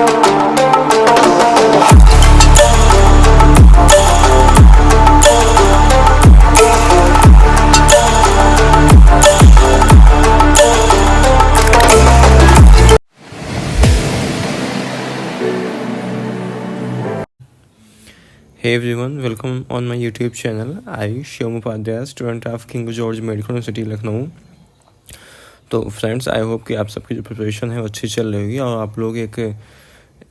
Hey everyone, welcome on my YouTube channel. I Shivam Upadhyay, student of King George Medical University Lucknow. तो friends, I hope कि आप सबकी जो preparation है वो अच्छी चल रही होगी और आप लोग एक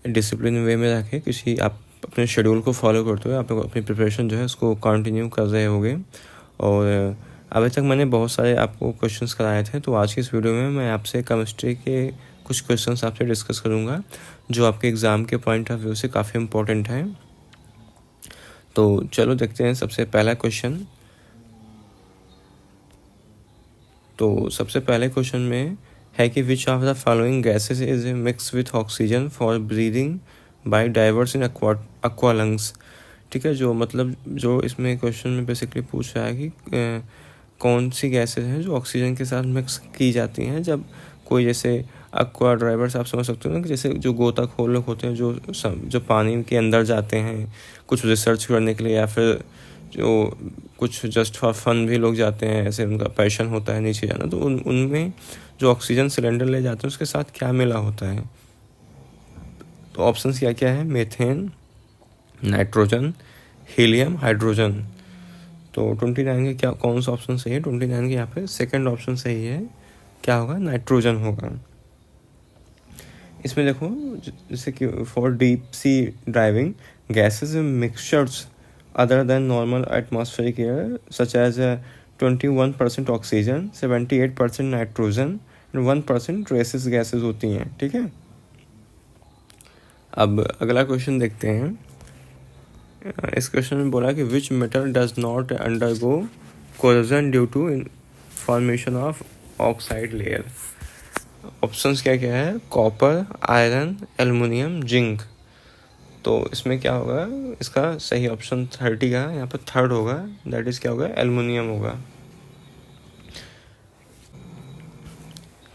डिसिप्लिन वे में रखें, किसी आप अपने शेड्यूल को फॉलो करते हुए आप लोग अपनी प्रिपरेशन जो है उसको कंटिन्यू कर रहे होंगे। और अभी तक मैंने बहुत सारे आपको क्वेश्चंस कराए थे, तो आज की इस वीडियो में मैं आपसे केमिस्ट्री के कुछ क्वेश्चंस आपसे डिस्कस करूँगा जो आपके एग्ज़ाम के पॉइंट ऑफ व्यू से काफ़ी इंपॉर्टेंट हैं। तो चलो देखते हैं सबसे पहला क्वेश्चन। तो सबसे पहले क्वेश्चन में है कि which of the following gases is mix with oxygen for breathing by divers in aqua lungs। ठीक है, जो मतलब जो इसमें क्वेश्चन में बेसिकली पूछ रहा है कि कौन सी गैसेस हैं जो ऑक्सीजन के साथ मिक्स की जाती हैं जब कोई जैसे aqua ड्राइवर्स आप समझ सकते हो ना, कि जैसे जो गोताखोर लोग होते हैं जो पानी के अंदर जाते हैं कुछ रिसर्च करने के लिए, या फिर जो कुछ जस्ट फॉर फन भी लोग जाते हैं, ऐसे उनका पैशन होता है नीचे जाना, तो उनमें जो ऑक्सीजन सिलेंडर ले जाते हैं उसके साथ क्या मिला होता है। तो ऑप्शंस क्या क्या है? Methane, nitrogen, helium, hydrogen. तो 29 के क्या कौन सा ऑप्शन सही है? 29 के यहाँ पे सेकंड ऑप्शन सही है। क्या होगा? नाइट्रोजन होगा। इसमें देखो, जैसे कि for deep sea driving gases mixtures other than normal atmospheric air such as 21% oxygen, 78% nitrogen and 1% traces gases होती हैं। ठीक है, अब अगला क्वेश्चन देखते हैं। इस क्वेश्चन में बोला कि which metal does not undergo corrosion due to formation of oxide layer. Options क्या क्या है? Copper, iron, aluminium, zinc. तो इसमें क्या होगा? इसका सही ऑप्शन 30 का यहाँ पर थर्ड होगा, दैट इज क्या होगा? एल्युमिनियम होगा।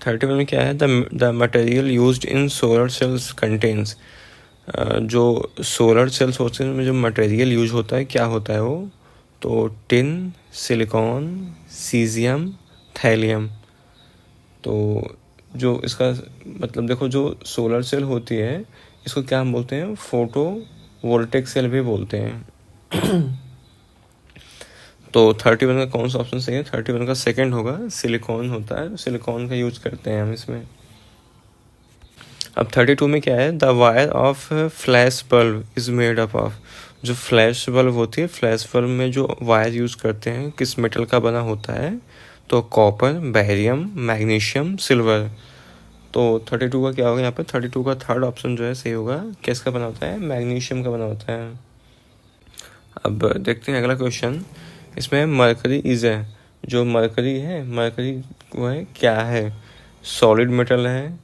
31 में क्या है? The material used in solar cells contains. जो सोलर सेल्स होते हैं उनमें जो मटेरियल यूज होता है क्या होता है वो? तो टिन, सिलिकॉन, सीजियम, थैलियम। तो जो इसका मतलब देखो, जो सोलर सेल होती है इसको क्या हम बोलते हैं? फोटो वोल्टेक सेल भी बोलते हैं। तो 31 का कौन सा ऑप्शन सही है? 31 का सेकंड होगा, सिलिकॉन होता है, सिलिकॉन का यूज करते हैं हम इसमें। अब 32 में क्या है? The wire of flash bulb is made up of. जो फ्लैश बल्ब होती है, फ्लैश बल्ब में जो वायर यूज करते हैं किस मेटल का बना होता है? तो कॉपर, बैरियम, मैग्नीशियम, सिल्वर। तो 32 का क्या होगा यहाँ पे? 32 का थर्ड ऑप्शन जो है सही होगा। किसका बना होता है? मैग्नीशियम का बना होता है। अब देखते हैं अगला क्वेश्चन। इसमें मरकरी इज है, जो मरकरी है, मरकरी वो है क्या है? सॉलिड मेटल है,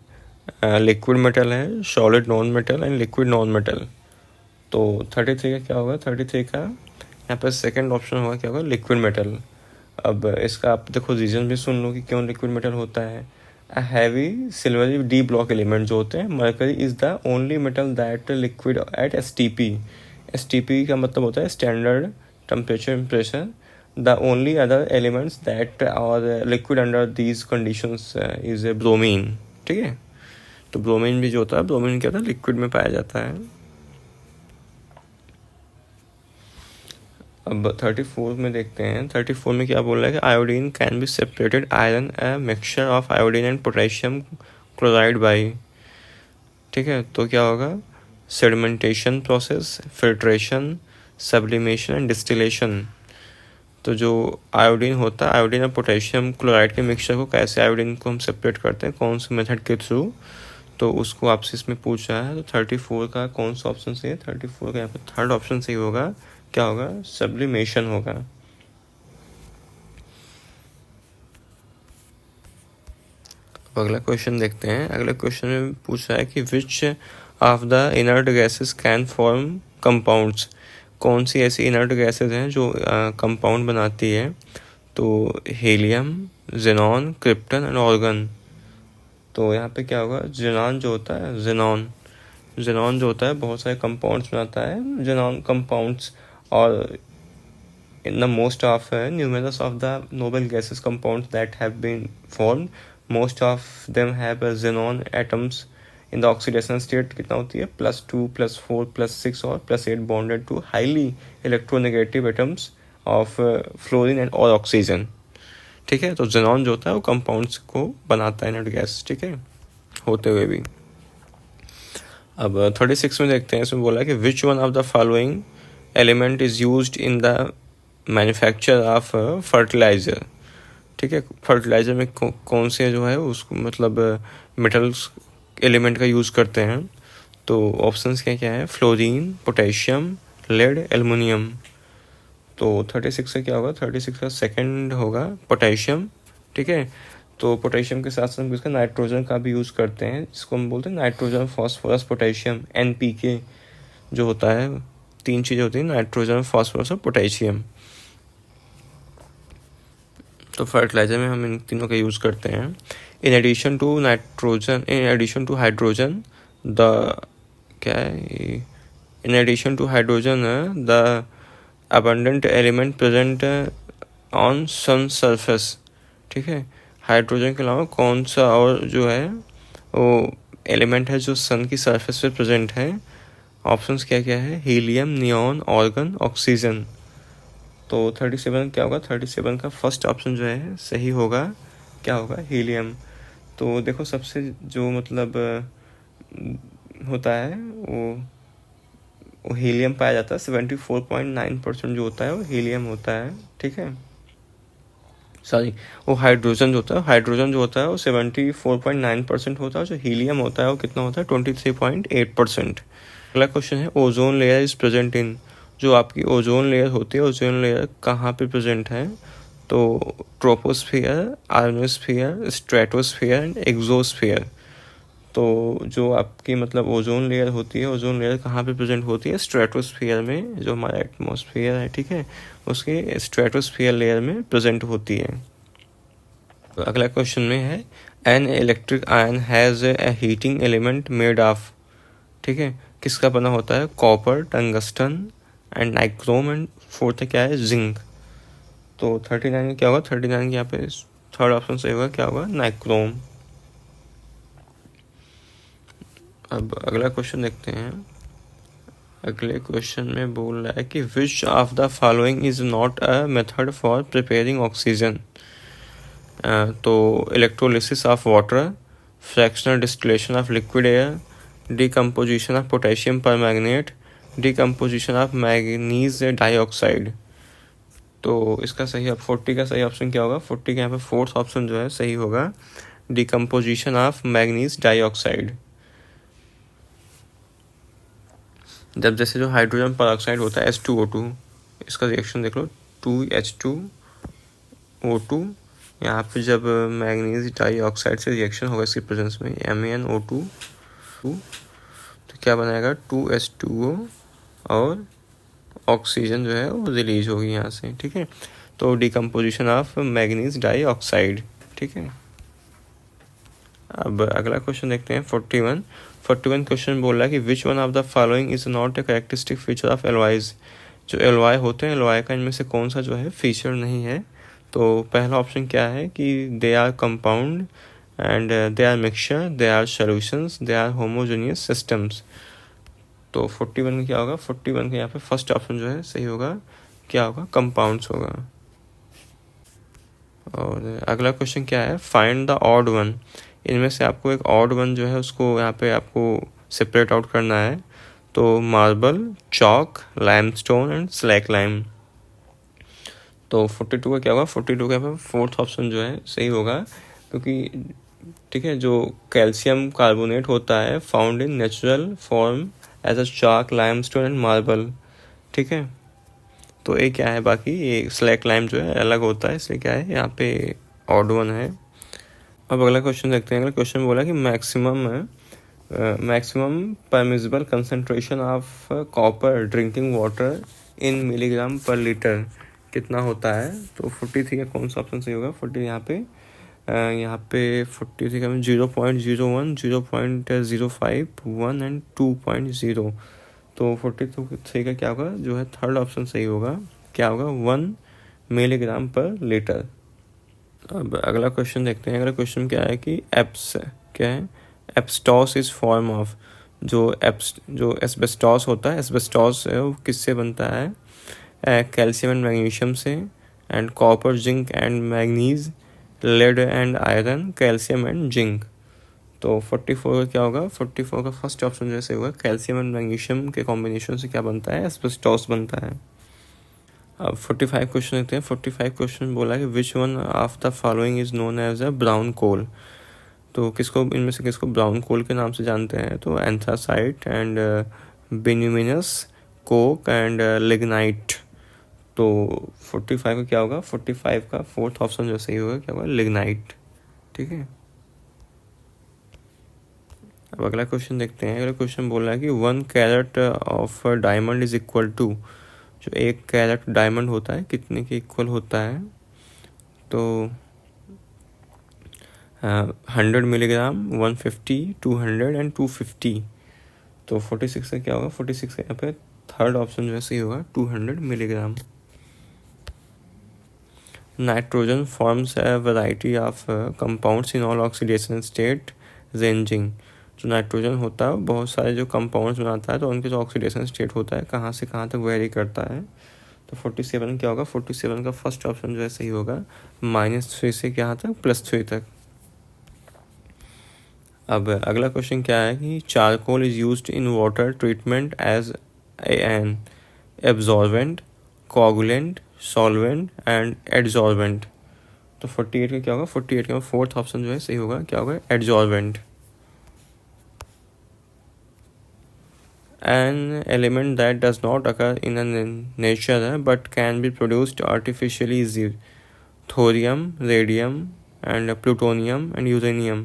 लिक्विड मेटल है, solid non metal and liquid non metal. तो 33 का क्या होगा? 33 का यहाँ पर सेकंड ऑप्शन होगा, क्या होगा? Liquid metal. अब इसका आप देखो रीजन भी सुन लो कि क्यों लिक्विड मेटल होता है। A heavy silvery D block element जो होते हैं, mercury is the only metal that liquid at STP। STP का मतलब होता है standard temperature pressure. The only other elements that are liquid under these conditions is a bromine. ठीक है, तो ब्रोमीन भी जो होता है, ब्रोमीन क्या होता है? लिक्विड में पाया जाता है। अब 34 में देखते हैं। 34 में क्या बोल रहा है कि iodine can be separated iron a mixture of iodine and potassium chloride by. ठीक है, तो क्या होगा? Sedimentation process, filtration, sublimation and distillation. तो जो आयोडीन होता है, आयोडीन और पोटेशियम क्लोराइड के मिक्सचर को कैसे आयोडीन को हम सेपरेट करते हैं, कौन से मेथड के थ्रू, तो उसको आपसे इसमें पूछ रहा है। तो 34 का कौन सा ऑप्शन सही है? 34 का यहाँ पर थर्ड ऑप्शन सही होगा। क्या होगा? सब्लिमेशन होगा। अगला क्वेश्चन देखते हैं। अगले क्वेश्चन में पूछ रहा है कि which of the inert gases can form compounds. कौन सी ऐसी इनर्ट गैसेस हैं जो कंपाउंड बनाती है? तो helium, xenon, krypton and organ. तो यहाँ पे क्या होगा? जेनॉन जो होता है, जेनॉन जेनॉन जो होता है बहुत सारे कंपाउंड्स बनाता है, जेनॉन कंपाउंड्स, और in the most of numerous of the noble gases compounds that have been formed, most of them have xenon atoms in the oxidation state कितना होती है +2 +4 +6 और +8 bonded to highly electronegative atoms of fluorine and or oxygen। ठीक है, तो xenon जो होता है वो कंपाउंड्स को बनाता है, इनर्ट गैस, ठीक है, होते हुए भी। अब 36 में देखते हैं, इसमें बोला है कि which one of the following element is used in the manufacture of fertiliser. ठीक है, फर्टिलाइज़र में कौन से जो है उसको मतलब मेटल्स एलिमेंट का यूज़ करते हैं। तो ऑप्शंस क्या क्या है, फ्लोरीन, पोटेशियम, लेड, एल्युमिनियम। तो 36 से क्या होगा, 36 का सेकंड होगा पोटेशियम। ठीक है, तो पोटेशियम के साथ साथ इसका नाइट्रोजन का भी यूज़ करते हैं, जिसको हम बोलते हैं नाइट्रोजन, फॉस्फोरस, पोटेशियम, NPK जो होता है। 3 चीज़ें होती हैं, नाइट्रोजन, फॉस्फोरस और पोटेशियम। तो फर्टिलाइज़र में हम इन तीनों का यूज़ करते हैं। In addition to nitrogen, in addition to hydrogen the क्या है, in addition to hydrogen the abundant element present on sun surface. ठीक है, हाइड्रोजन के अलावा कौन सा और जो है वो एलिमेंट है जो सन की सरफेस पे प्रेजेंट है। ऑप्शंस क्या क्या है, हीलियम, नियॉन, ऑर्गन, ऑक्सीजन। तो 37 क्या होगा, 37 का फर्स्ट ऑप्शन जो है सही होगा, क्या होगा, हीलियम। तो देखो सबसे जो मतलब होता है वो हीलियम पाया जाता है, 74.9% जो होता है वो हीलियम होता है। ठीक है, सॉरी, वो हाइड्रोजन जो होता है, हाइड्रोजन जो होता है वो 74.9% होता है, जो हीलियम होता है वो कितना होता है, 23.8%। अगला क्वेश्चन है, ozone layer is present in, जो आपकी ओजोन लेयर होती है, ओजोन लेयर कहाँ पे प्रेजेंट है। तो troposphere, ionosphere, stratosphere and exosphere. तो जो आपकी मतलब ओजोन लेयर होती है, ओजोन लेयर कहाँ पे प्रेजेंट होती है, स्ट्रेटोस्फियर में, जो हमारा एटमॉस्फेयर है, ठीक है, उसके स्ट्रेटोस्फियर लेयर में प्रेजेंट होती है। तो अगला क्वेश्चन में है, an electric ion has a heating element made of. ठीक है, किसका बना होता है, copper, tungsten and nichrome and fourth क्या है, जिंक। तो 39 क्या होगा, 39 यहाँ पे थर्ड ऑप्शन सही होगा, क्या होगा, नाइक्रोम। अब अगला क्वेश्चन देखते हैं। अगले क्वेश्चन में बोल रहा है कि which of the following is not a method for preparing oxygen. तो electrolysis of water, fractional distillation of liquid air, decomposition of potassium permanganate, decomposition of manganese dioxide. तो इसका सही, अब 40 का सही ऑप्शन क्या होगा, 40 का यहाँ पे फोर्थ ऑप्शन जो है सही होगा, डिकम्पोजिशन ऑफ मैग्नीज डाइऑक्साइड। जब जैसे जो हाइड्रोजन परऑक्साइड होता है H2O2, इसका रिएक्शन देख लो, 2H2O2, यहाँ पे जब मैग्नीज डाइऑक्साइड से रिएक्शन होगा इसकी प्रेजेंस में, MaNO2, तो क्या बनाएगा, 2H2O और ऑक्सीजन जो है वो रिलीज होगी यहाँ से। ठीक है, तो डिकम्पोजिशन ऑफ मैग्नीज डाइऑक्साइड। ठीक है, अब अगला क्वेश्चन देखते हैं 41 क्वेश्चन बोल रहा है कि which one of the following is not a characteristic feature of alloys. जो एलवाई होते हैं, एलवाई का इनमें से कौन सा जो है फीचर नहीं है। तो पहला ऑप्शन क्या है कि they are compound and they are mixture, they are solutions, they are homogeneous systems. तो 41 में क्या होगा, 41 के यहाँ पे फर्स्ट ऑप्शन जो है सही होगा, क्या होगा, कंपाउंड्स होगा। और अगला क्वेश्चन क्या है, फाइंड द ऑड वन। इनमें से आपको एक ऑड वन जो है उसको यहाँ पे आपको सेपरेट आउट करना है। तो marble, chalk, limestone and slack lime. तो 42 का क्या होगा, 42 का यहाँ पे फोर्थ ऑप्शन जो है सही होगा, क्योंकि ठीक है, जो कैल्शियम कार्बोनेट होता है found in natural form as a chalk, limestone and marble. ठीक है, तो ये क्या है, बाकी ये स्लैक लाइम जो है अलग होता है, इसलिए क्या है यहाँ पे ऑड वन है। अब अगला क्वेश्चन देखते हैं। अगला क्वेश्चन बोला कि maximum permissible concentration of copper drinking water in milligram पर लीटर कितना होता है। तो 43 का कौन सा ऑप्शन सही होगा, 40 यहाँ पे यहाँ पे 43 का 0.01, 0.05, 1 एंड 2.0। तो 43 का क्या होगा, जो है थर्ड ऑप्शन सही होगा, क्या होगा 1 मिलीग्राम पर लीटर। अब अगला क्वेश्चन देखते हैं। अगला क्वेश्चन क्या है कि क्या है, एब्सटॉस इज फॉर्म ऑफ, जो एस्बेस्टॉस होता है, एस्बेस्टॉस है वो किससे बनता है, कैल्शियम एंड मैग्नीशियम से, and copper, zinc and manganese, lead and iron, calcium and zinc. तो 44 का क्या होगा, 44 का फर्स्ट ऑप्शन जैसे होगा, कैल्शियम एंड मैग्नीशियम के कॉम्बिनेशन से क्या बनता है, एस्बेस्टॉस बनता है। अब 45 क्वेश्चन देखते हैं। 45 क्वेश्चन बोला कि which one of the following is known as a brown coal. तो इनमें से किसको ब्राउन कोल के नाम से जानते हैं, तो anthracite and bituminous, coke and lignite. तो 45 का क्या होगा, 45 का फोर्थ ऑप्शन जो सही होगा क्या होगा, लिग्नाइट। ठीक है। अब अगला क्वेश्चन देखते हैं। अगला क्वेश्चन बोल रहा है कि 1 carat of diamond is equal to, जो 1 कैरेट डायमंड होता है कितने के इक्वल होता है, तो 100 मिलीग्राम, 150, 200 एंड 250। तो 46 का क्या होगा, 46 का यहाँ पे थर्ड ऑप्शन जो है सही होगा, 200 milligram. Nitrogen forms a variety of compounds in all oxidation state ranging. जो नाइट्रोजन होता है बहुत सारे जो कंपाउंड्स बनाता है, तो उनके जो ऑक्सीडेशन स्टेट होता है कहाँ से कहाँ तक वेरी करता है। तो 47 क्या होगा, 47 का फर्स्ट ऑप्शन जो है सही होगा, -3 से क्या तक, +3 तक। अब अगला क्वेश्चन क्या है कि charcoal is used in water treatment as an absorbent, coagulant, solvent and adsorbent. तो 48 का क्या होगा, 48 का फोर्थ ऑप्शन जो है सही होगा, क्या होगा, adsorbent. An element that does not occur in a nature but can be produced artificially is thorium, radium and plutonium and uranium।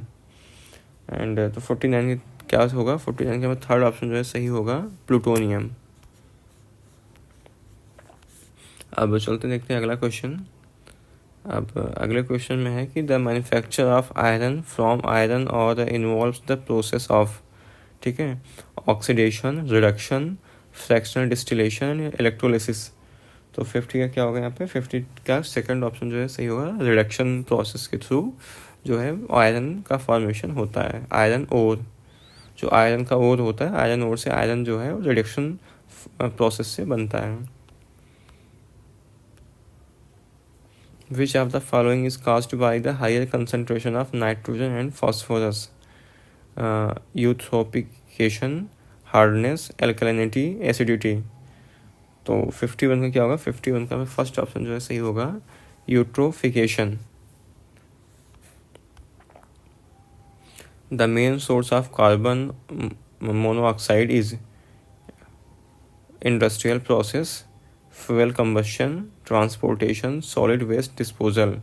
And तो 49 क्या होगा, 49 का थर्ड ऑप्शन जो है सही होगा, प्लूटोनियम। अब चलते देखते हैं अगला क्वेश्चन। अब अगले क्वेश्चन में है कि the manufacture of iron from iron और इन्वॉल्व्स द प्रोसेस ऑफ, ठीक है, oxidation, reduction, fractional distillation, electrolysis. तो 50 का क्या होगा यहाँ पे, 50 का सेकंड ऑप्शन जो है सही होगा, रिडक्शन प्रोसेस के थ्रू जो है आयरन का फॉर्मेशन होता है। आयरन ओर, जो आयरन का ओर होता है, आयरन ओर से आयरन जो है रिडक्शन प्रोसेस से बनता है। Which of the following is caused by the higher concentration of nitrogen and phosphorus? Eutrophication, hardness, alkalinity, acidity. तो 51 का क्या होगा, 51 का फर्स्ट ऑप्शन जो है सही होगा, eutrophication. The main source of carbon monoxide is industrial process, fuel combustion, transportation, solid waste disposal.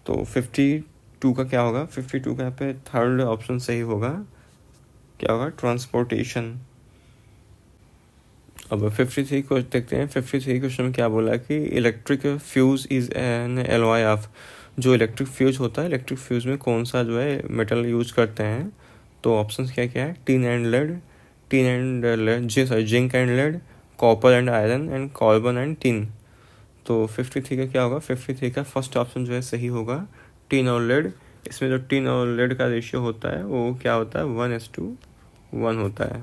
तो 52 का क्या होगा, 52 का यहाँ पे थर्ड ऑप्शन सही होगा, क्या होगा, ट्रांसपोर्टेशन। अब 53 को देखते हैं। 53 क्वेश्चन में क्या बोला कि electric fuse is an alloy of, जो इलेक्ट्रिक फ्यूज होता है, इलेक्ट्रिक फ्यूज में कौन सा जो है मेटल यूज करते हैं। तो ऑप्शन क्या क्या है, tin and lead, zinc and lead, copper and iron and carbon and tin. तो 53 का क्या होगा, 53 का फर्स्ट ऑप्शन जो है सही होगा, टिन और लेड। इसमें जो टिन और लेड का रेशियो होता है वो क्या होता है, 1:1 होता है।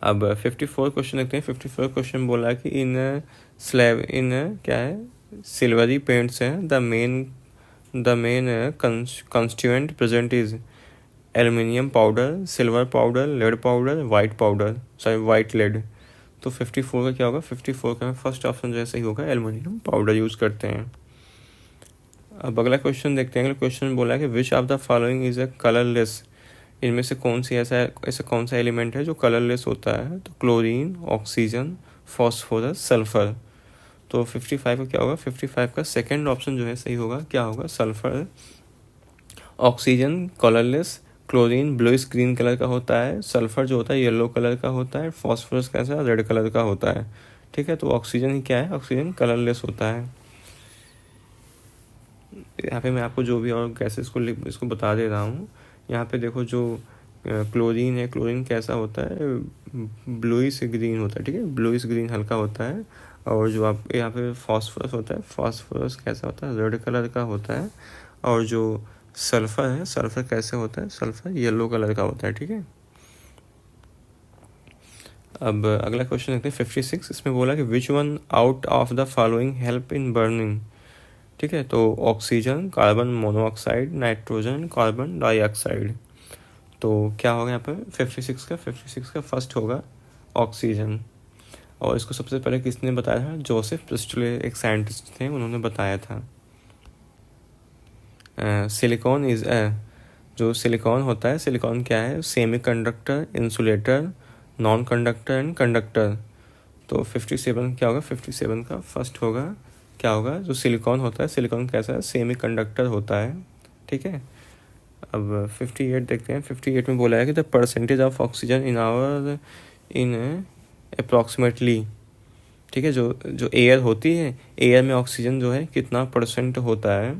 अब 54 क्वेश्चन देखते हैं। 54 क्वेश्चन बोला कि इन क्या है, सिल्वरी पेंट्स है, the main constituent present is aluminium powder, silver powder, lead powder, white powder, sorry white lead. तो 54 का क्या होगा, 54 का फर्स्ट ऑप्शन जो है सही होगा, एल्युमिनियम पाउडर यूज करते हैं। अब अगला क्वेश्चन देखते हैं। अगला क्वेश्चन बोला है कि which of the following is a colourless, इनमें से कौन सी ऐसा कौन सा एलिमेंट है जो कलरलेस होता है। तो क्लोरीन, ऑक्सीजन, फॉस्फोरस, सल्फर। तो 55 का क्या होगा, 55 का सेकंड ऑप्शन जो है सही होगा, क्या होगा, sulphur. Oxygen colourless, chlorine bluish green colour का होता है, सल्फर जो होता है येलो कलर का होता है, फॉस्फोरस कैसा रेड कलर का होता है। ठीक है, तो ऑक्सीजन ही क्या है, ऑक्सीजन कलरलेस होता है। यहाँ पे मैं आपको जो भी और गैसेस को इसको बता दे रहा हूँ। यहाँ पे देखो जो क्लोरीन है, क्लोरीन कैसा होता है, ब्लूइश ग्रीन होता है, ठीक है, ब्लूइश ग्रीन हल्का होता है। और जो आप यहाँ पे फास्फोरस होता है, फास्फोरस कैसा होता है, रेड कलर का होता है। और जो सल्फर है, सल्फर कैसे होता है, सल्फर येलो कलर का होता है, ठीक है। अब अगला क्वेश्चन देखते हैं 56। इसमें बोला कि which one out of the following help in burning, ठीक है। तो oxygen, carbon monoxide, nitrogen, carbon dioxide. तो क्या होगा यहाँ पर 56 का फर्स्ट होगा ऑक्सीजन। और इसको सबसे पहले किसने बताया था, जोसेफ प्रिस्टले एक साइंटिस्ट थे, उन्होंने बताया था। सिलिकॉन इज जो सिलिकॉन होता है, सिलिकॉन क्या है, semi conductor, insulator, non conductor and conductor. तो 57 क्या होगा, 57 का फर्स्ट होगा क्या होगा, जो सिलिकॉन होता है, सिलिकॉन कैसा है, सेमी कंडक्टर होता है, ठीक है। अब 58 देखते हैं। 58 में बोला है कि the percentage of oxygen in approximately, ठीक है, जो एयर होती है, एयर में ऑक्सीजन जो है कितना परसेंट होता है,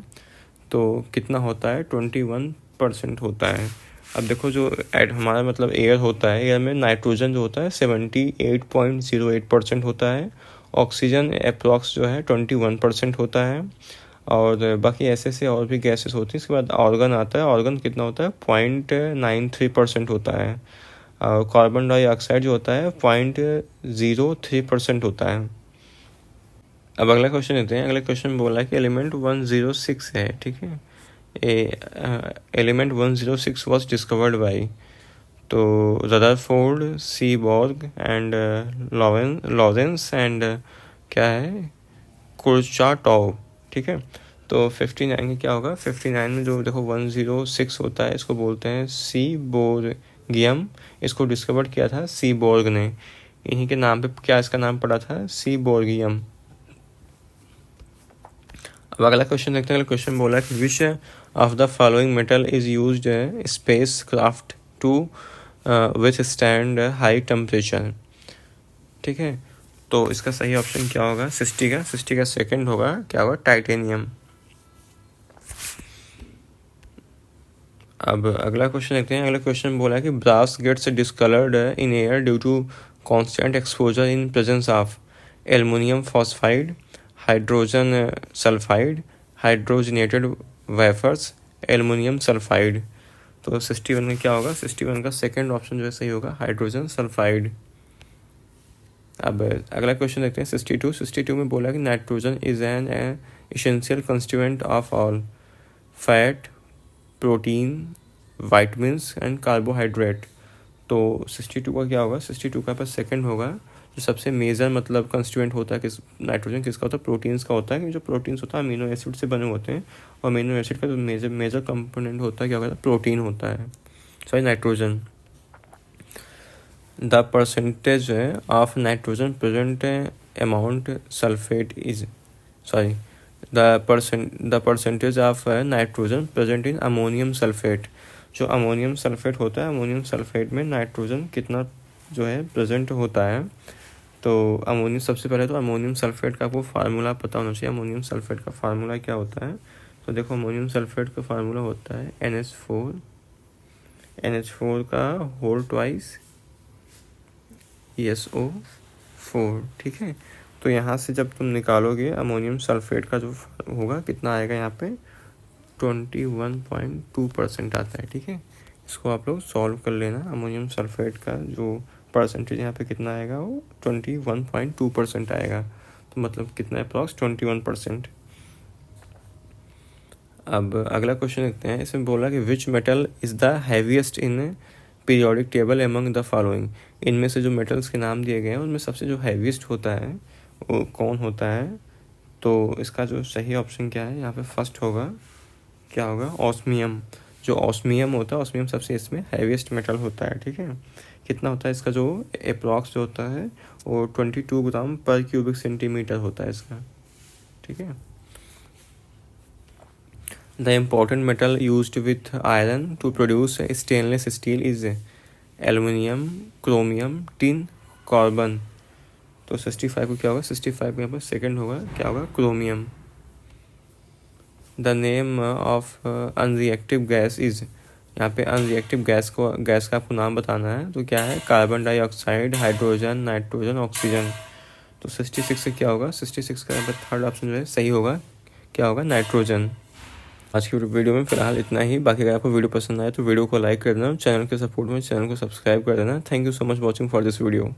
तो कितना होता है 21% होता है। अब देखो जो हमारा मतलब एयर होता है, एयर में नाइट्रोजन जो होता है 78.08% होता है, ऑक्सीजन अप्रॉक्स जो है 21% होता है, और बाकी ऐसे और भी गैसेस होती हैं। इसके बाद ऑर्गन आता है, ऑर्गन कितना होता है 0.93% होता है, और कार्बन डाइऑक्साइड जो होता है 0.03% होता है। अब अगला क्वेश्चन लेते हैं। अगला क्वेश्चन बोला है कि एलिमेंट 106 है, ठीक है। एलिमेंट 106 वॉज डिस्कवर्ड बाई, तो रदरफोर्ड, सीबॉर्ग एंड लॉरेंस एंड क्या है, कुर्चाटॉव, ठीक है। तो 59 में क्या होगा, 59 में जो देखो 106 होता है, इसको बोलते हैं सीबोर्गियम। इसको डिस्कवर किया था सीबोर्ग ने, इन्हीं के नाम पे क्या इसका नाम पड़ा था, सीबोर्गियम। अब अगला क्वेश्चन देखते हैं। अगला क्वेश्चन बोला है कि which of the following metal is used spacecraft to withstand high temperature, ठीक है। तो इसका सही ऑप्शन क्या होगा, 60 का सेकंड होगा क्या होगा, टाइटेनियम। अब अगला क्वेश्चन देखते हैं। अगला क्वेश्चन बोला है कि brass gets discoloured in air due to constant exposure in presence of aluminium phosphide, hydrogen sulphide, hydrogenated wafers, aluminium sulphide. तो 61 में क्या होगा, 61 का सेकंड ऑप्शन जो है सही होगा, हाइड्रोजन सल्फाइड। अब अगला क्वेश्चन देखते हैं 62 में बोला कि nitrogen is an essential constituent of all fat, protein, vitamins and carbohydrate. तो 62 का क्या होगा, 62 का पर सेकंड होगा, जो सबसे मेजर मतलब कंस्टिट्यूएंट होता है किस नाइट्रोजन किसका होता है, प्रोटीन्स का होता है। जो प्रोटीन्स होता है अमीनो एसिड से बने होते हैं, और अमीनो एसिड का जो मेजर कंपोनेंट होता है क्या होता है, प्रोटीन होता है, sorry nitrogen. The percentage of nitrogen present amount sulphate is sorry the percentage of nitrogen present in ammonium sulphate. जो अमोनियम सल्फेट होता है, अमोनियम सल्फेट में नाइट्रोजन कितना जो है प्रेजेंट होता है। तो अमोनियम, सबसे पहले तो अमोनियम सल्फेट का आपको फार्मूला पता होना चाहिए। अमोनियम सल्फेट का फार्मूला क्या होता है, तो देखो अमोनियम सल्फेट का फार्मूला होता है NH4 का होल ट्वाइस SO4, ठीक है। तो यहाँ से जब तुम निकालोगे अमोनियम सल्फेट का जो होगा कितना आएगा, यहाँ पे 21.2% आता है, ठीक है। इसको आप लोग सॉल्व कर लेना। अमोनियम सल्फेट का जो परसेंटेज यहाँ पे कितना आएगा, वो 21.2% आएगा। तो मतलब कितना अप्रॉक्स 21%। अब अगला क्वेश्चन देखते हैं। इसमें बोला कि which metal is the heaviest in periodic table among the following. इनमें से जो मेटल्स के नाम दिए गए हैं उनमें सबसे जो हैवीएस्ट होता है वो कौन होता है। तो इसका जो सही ऑप्शन क्या है, यहाँ पे फर्स्ट होगा क्या होगा, ऑस्मियम। जो ऑस्मियम होता है, ऑस्मियम सबसे इसमें हैवीएस्ट मेटल होता है, ठीक है। कितना होता है इसका जो अप्रॉक्स जो होता है वो 22 ग्राम पर क्यूबिक सेंटीमीटर होता है इसका, ठीक है। The important metal used with iron to produce stainless steel is aluminium, chromium, tin, carbon. तो 65 को क्या होगा, 65 यहाँ पर सेकेंड होगा क्या होगा, chromium. The name of unreactive gas is, यहाँ पे अनरिएक्टिव गैस का आपको नाम बताना है, तो क्या है, carbon dioxide, hydrogen, nitrogen, oxygen. तो 66 से क्या होगा, 66 का थर्ड ऑप्शन जो है सही होगा, क्या होगा, नाइट्रोजन। आज की वीडियो में फिलहाल इतना ही। बाकी अगर आपको वीडियो पसंद आए तो वीडियो को लाइक कर देना, चैनल के सपोर्ट में चैनल को सब्सक्राइब कर देना। Thank you so much watching for this video.